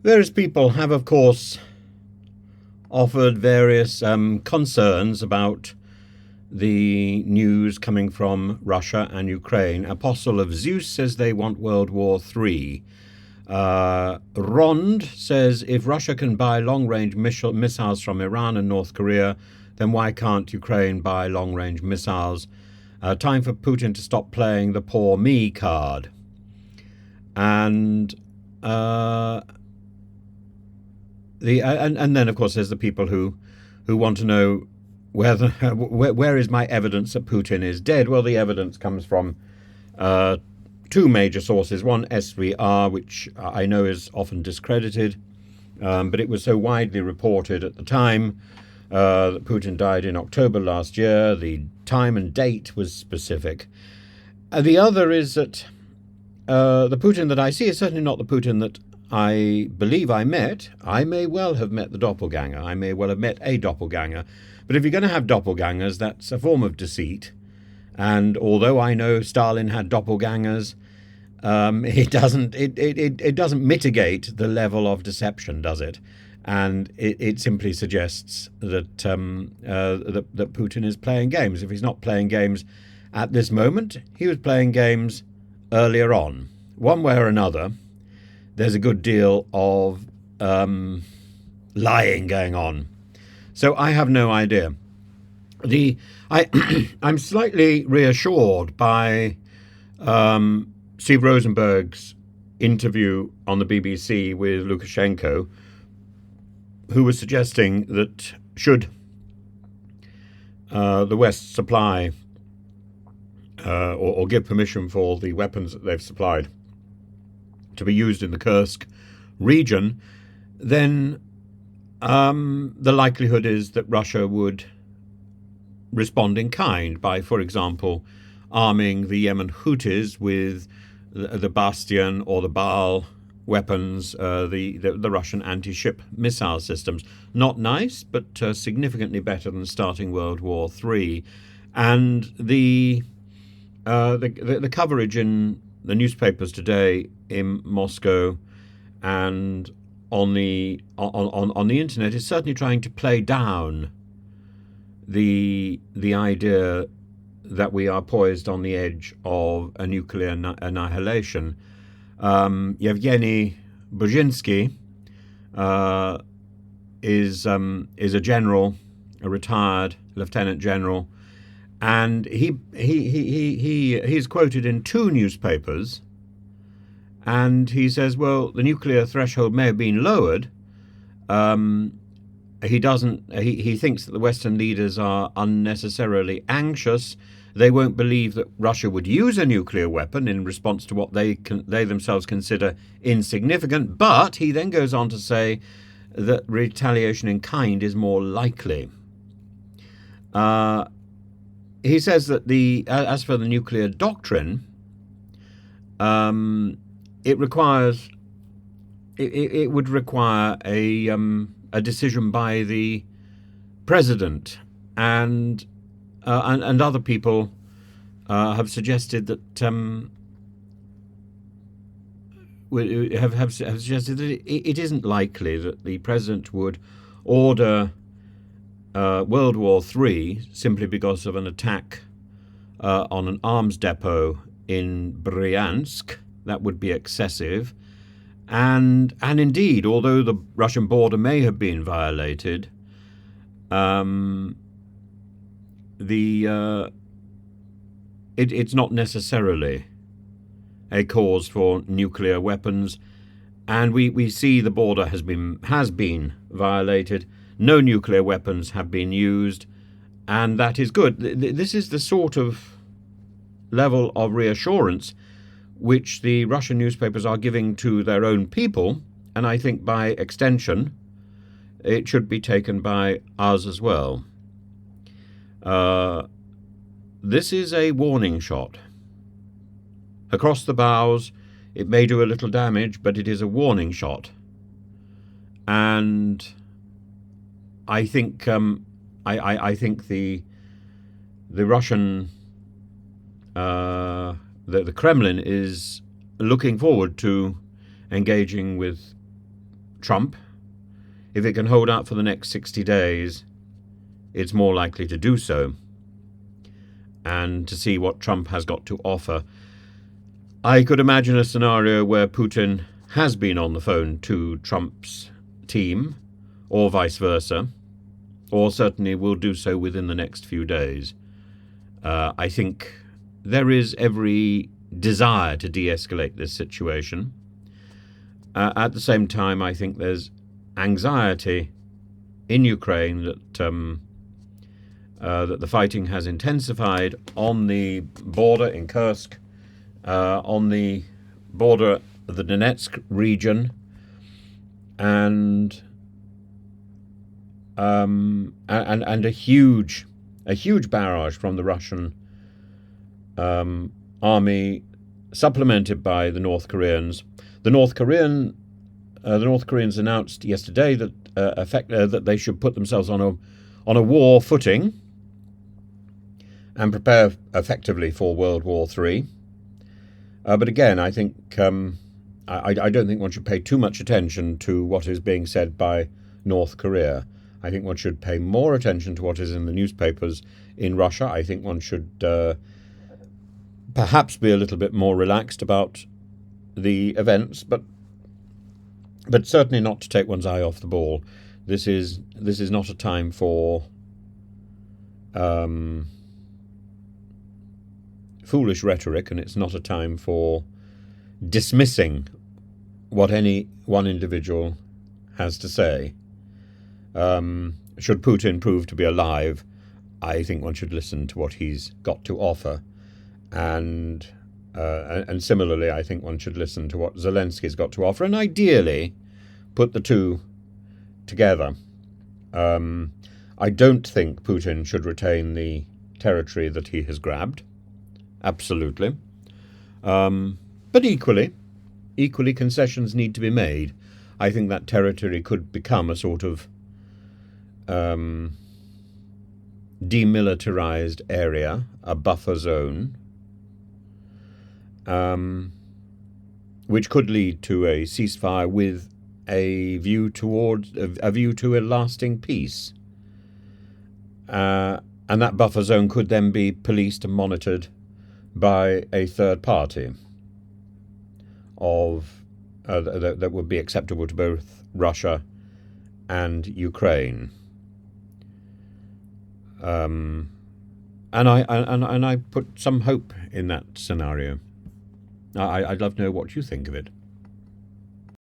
Various people have, of course, offered various concerns about the news coming from Russia and Ukraine. Apostle of Zeus says they want World War III. Rond says if Russia can buy long-range missiles from Iran and North Korea, then why can't Ukraine buy long-range missiles? Time for Putin to stop playing the poor me card. And and then, of course, there's the people who want to know where is my evidence that Putin is dead. Well, the evidence comes from two major sources. One, SVR, which I know is often discredited, but it was so widely reported at the time that Putin died in October last year. The time and date was specific. The other is that the Putin that I see is certainly not the Putin that I believe I met. I may well have met the doppelganger. I may well have met a doppelganger. But if you're going to have doppelgangers, that's a form of deceit. And although I know Stalin had doppelgangers, it doesn't mitigate the level of deception, does it? And it simply suggests that that Putin is playing games. If he's not playing games at this moment, he was playing games earlier on. One way or another, there's a good deal of lying going on. So I have no idea. I'm slightly reassured by Steve Rosenberg's interview on the BBC with Lukashenko, who was suggesting that should the West supply or give permission for the weapons that they've supplied to be used in the Kursk region, then the likelihood is that Russia would respond in kind by, for example, arming the Yemen Houthis with the Bastion or the Baal weapons, the Russian anti-ship missile systems. Not nice, but significantly better than starting World War III. And the coverage in the newspapers today in Moscow and on the internet is certainly trying to play down the idea that we are poised on the edge of a nuclear annihilation. Yevgeny Brzezinski is a general, a retired lieutenant general, and he's quoted in two newspapers, and he says, well, the nuclear threshold may have been lowered. He thinks that the Western leaders are unnecessarily anxious. They won't believe that Russia would use a nuclear weapon in response to what they themselves consider insignificant. But he then goes on to say that retaliation in kind is more likely. He says that as for the nuclear doctrine, it would require a decision by the president, and other people have suggested that have suggested that it isn't likely that the president would order World War III simply because of an attack on an arms depot in Bryansk. That would be excessive. And indeed, although the Russian border may have been violated, it's not necessarily a cause for nuclear weapons. And we see the border has been violated. No nuclear weapons have been used, and that is good. This is the sort of level of reassurance which the Russian newspapers are giving to their own people, and I think by extension it should be taken by us as well. This is a warning shot. Across the bows, it may do a little damage, but it is a warning shot. And I think I think the Russian the Kremlin is looking forward to engaging with Trump. If it can hold out for the next 60 days, it's more likely to do so. And to see what Trump has got to offer. I could imagine a scenario where Putin has been on the phone to Trump's team, or vice versa, or certainly will do so within the next few days. I think there is every desire to de-escalate this situation. At the same time, I think there's anxiety in Ukraine that the fighting has intensified on the border in Kursk, on the border of the Donetsk region, and a huge barrage from the Russian army, supplemented by the North Koreans. The North Koreans announced yesterday that that they should put themselves on a war footing and prepare effectively for World War III. But again, I think I don't think one should pay too much attention to what is being said by North Korea. I think one should pay more attention to what is in the newspapers in Russia. I think one should perhaps be a little bit more relaxed about the events, but certainly not to take one's eye off the ball. This is not a time for foolish rhetoric, and it's not a time for dismissing what any one individual has to say. Should Putin prove to be alive, I think one should listen to what he's got to offer, and similarly, I think one should listen to what Zelensky's got to offer, and ideally put the two together. I don't think Putin should retain the territory that he has grabbed. Absolutely. But equally concessions need to be made. I think that territory could become a sort of demilitarized area, a buffer zone, which could lead to a ceasefire with a view to a lasting peace. And that buffer zone could then be policed and monitored by a third party that would be acceptable to both Russia and Ukraine. And I put some hope in that scenario. I'd love to know what you think of it.